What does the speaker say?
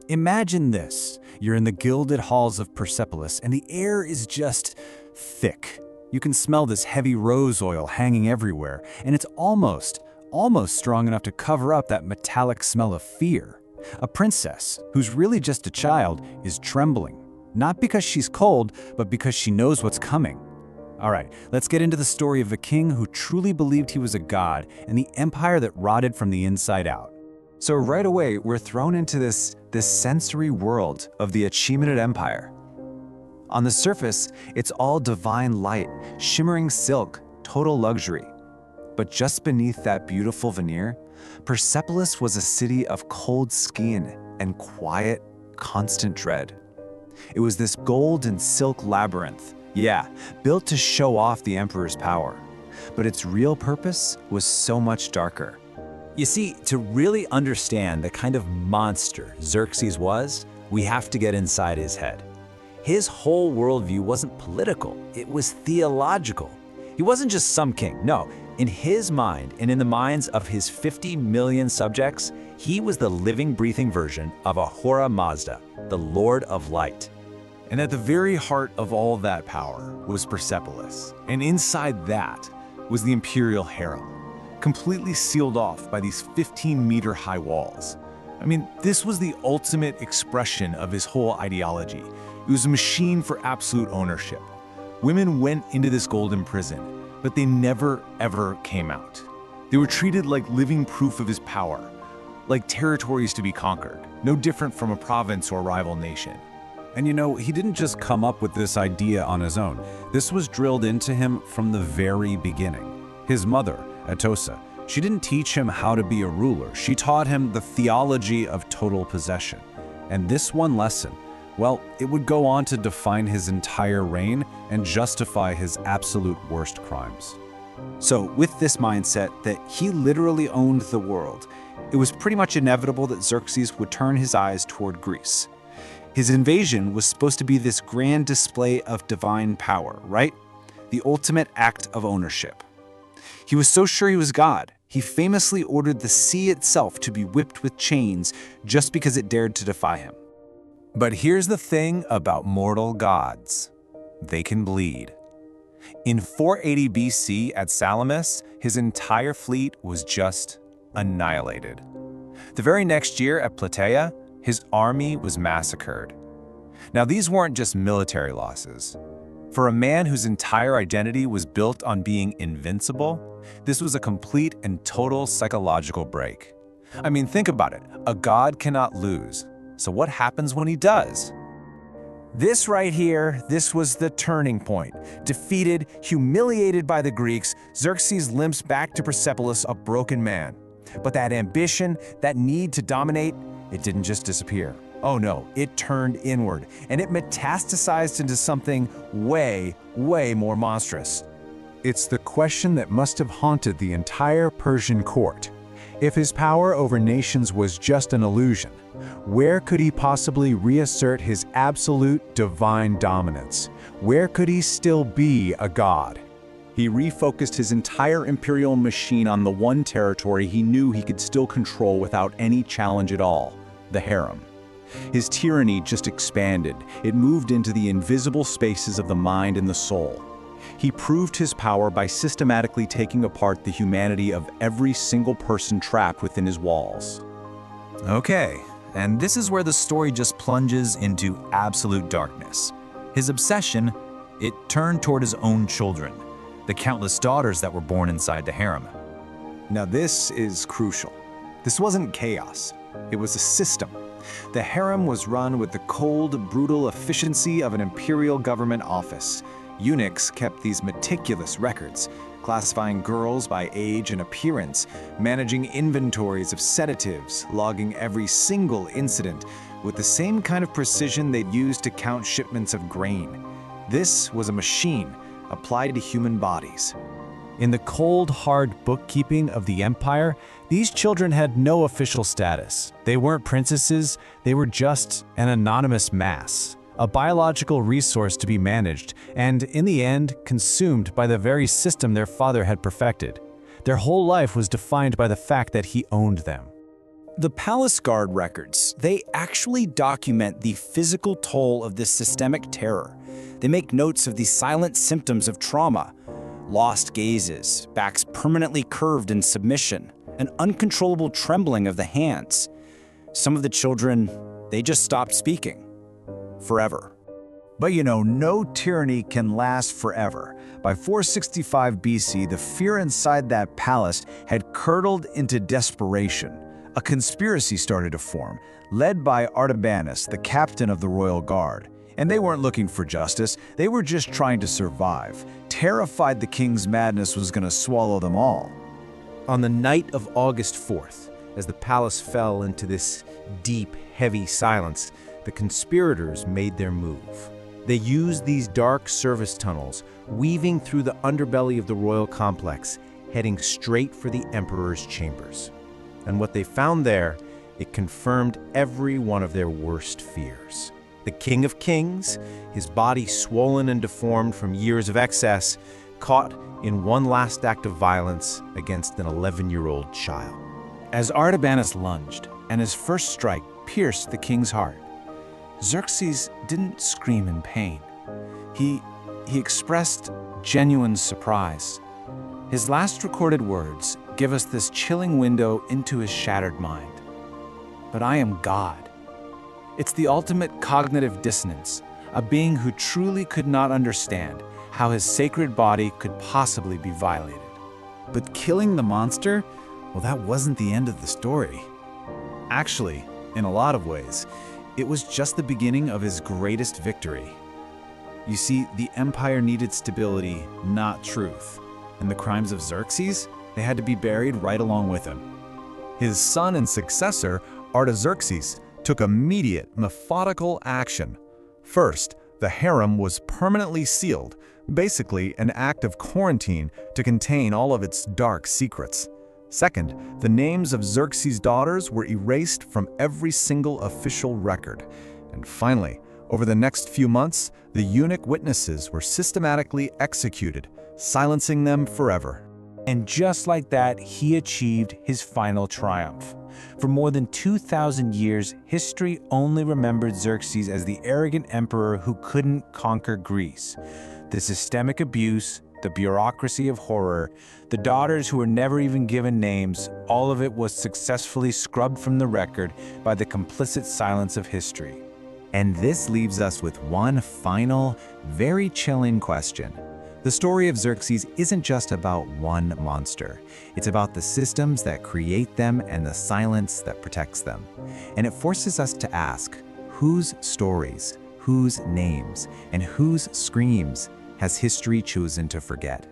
Imagine this. You're in the gilded halls of Persepolis, and the air is just thick. You can smell this heavy rose oil hanging everywhere, and it's almost strong enough to cover up that metallic smell of fear. A princess, who's really just a child, is trembling. Not because she's cold, but because she knows what's coming. All right, let's get into the story of a king who truly believed he was a god and the empire that rotted from the inside out. So right away, we're thrown into this sensory world of the Achaemenid Empire. On the surface, it's all divine light, shimmering silk, total luxury. But just beneath that beautiful veneer, Persepolis was a city of cold skin and quiet, constant dread. It was this gold and silk labyrinth, built to show off the emperor's power. But its real purpose was so much darker. You see, to really understand the kind of monster Xerxes was, we have to get inside his head. His whole worldview wasn't political, it was theological. He wasn't just some king, no. In his mind, and in the minds of his 50 million subjects, he was the living, breathing version of Ahura Mazda, the Lord of Light. And at the very heart of all that power was Persepolis. And inside that was the imperial harem, completely sealed off by these 15-meter-high walls. I mean, this was the ultimate expression of his whole ideology. It was a machine for absolute ownership. Women went into this golden prison, but they never, ever came out. They were treated like living proof of his power, like territories to be conquered, no different from a province or a rival nation. And you know, he didn't just come up with this idea on his own. This was drilled into him from the very beginning. His mother, Atossa, she didn't teach him how to be a ruler. She taught him the theology of total possession. And this one lesson, well, it would go on to define his entire reign and justify his absolute worst crimes. So with this mindset that he literally owned the world, it was pretty much inevitable that Xerxes would turn his eyes toward Greece. His invasion was supposed to be this grand display of divine power, right? The ultimate act of ownership. He was so sure he was God, he famously ordered the sea itself to be whipped with chains just because it dared to defy him. But here's the thing about mortal gods. They can bleed. In 480 BC at Salamis, his entire fleet was just annihilated. The very next year at Plataea, his army was massacred. Now, these weren't just military losses. For a man whose entire identity was built on being invincible, this was a complete and total psychological break. I mean, think about it. A god cannot lose. So what happens when he does? This right here, this was the turning point. Defeated, humiliated by the Greeks, Xerxes limps back to Persepolis a broken man. But that ambition, that need to dominate, it didn't just disappear. Oh no, it turned inward, and it metastasized into something way, way more monstrous. It's the question that must have haunted the entire Persian court. If his power over nations was just an illusion, where could he possibly reassert his absolute divine dominance? Where could he still be a god? He refocused his entire imperial machine on the one territory he knew he could still control without any challenge at all: the harem. His tyranny just expanded. It moved into the invisible spaces of the mind and the soul. He proved his power by systematically taking apart the humanity of every single person trapped within his walls. Okay, and this is where the story just plunges into absolute darkness. His obsession, it turned toward his own children, the countless daughters that were born inside the harem. Now this is crucial. This wasn't chaos. It was a system. The harem was run with the cold, brutal efficiency of an imperial government office. Eunuchs kept these meticulous records, classifying girls by age and appearance, managing inventories of sedatives, logging every single incident with the same kind of precision they'd used to count shipments of grain. This was a machine applied to human bodies. In the cold, hard bookkeeping of the empire, these children had no official status. They weren't princesses, they were just an anonymous mass, a biological resource to be managed, and in the end, consumed by the very system their father had perfected. Their whole life was defined by the fact that he owned them. The palace guard records, they actually document the physical toll of this systemic terror. They make notes of the silent symptoms of trauma: lost gazes, backs permanently curved in submission, an uncontrollable trembling of the hands. Some of the children, they just stopped speaking. Forever. But no tyranny can last forever. By 465 BC, the fear inside that palace had curdled into desperation. A conspiracy started to form, led by Artabanus, the captain of the royal guard. And they weren't looking for justice, they were just trying to survive, terrified the king's madness was going to swallow them all. On the night of August 4th, as the palace fell into this deep, heavy silence, the conspirators made their move. They used these dark service tunnels, weaving through the underbelly of the royal complex, heading straight for the emperor's chambers. And what they found there, it confirmed every one of their worst fears. The King of Kings, his body swollen and deformed from years of excess, caught in one last act of violence against an 11-year-old child. As Artabanus lunged, and his first strike pierced the king's heart, Xerxes didn't scream in pain. He expressed genuine surprise. His last recorded words give us this chilling window into his shattered mind. But I am God. It's the ultimate cognitive dissonance, a being who truly could not understand how his sacred body could possibly be violated. But killing the monster? Well, that wasn't the end of the story. Actually, in a lot of ways, it was just the beginning of his greatest victory. You see, the empire needed stability, not truth. And the crimes of Xerxes, they had to be buried right along with him. His son and successor, Artaxerxes, took immediate, methodical action. First, the harem was permanently sealed, basically an act of quarantine to contain all of its dark secrets. Second, the names of Xerxes' daughters were erased from every single official record. And finally, over the next few months, the eunuch witnesses were systematically executed, silencing them forever. And just like that, he achieved his final triumph. For more than 2,000 years, history only remembered Xerxes as the arrogant emperor who couldn't conquer Greece. The systemic abuse, the bureaucracy of horror, the daughters who were never even given names, all of it was successfully scrubbed from the record by the complicit silence of history. And this leaves us with one final, very chilling question. The story of Xerxes isn't just about one monster. It's about the systems that create them and the silence that protects them. And it forces us to ask, whose stories, whose names, and whose screams has history chosen to forget?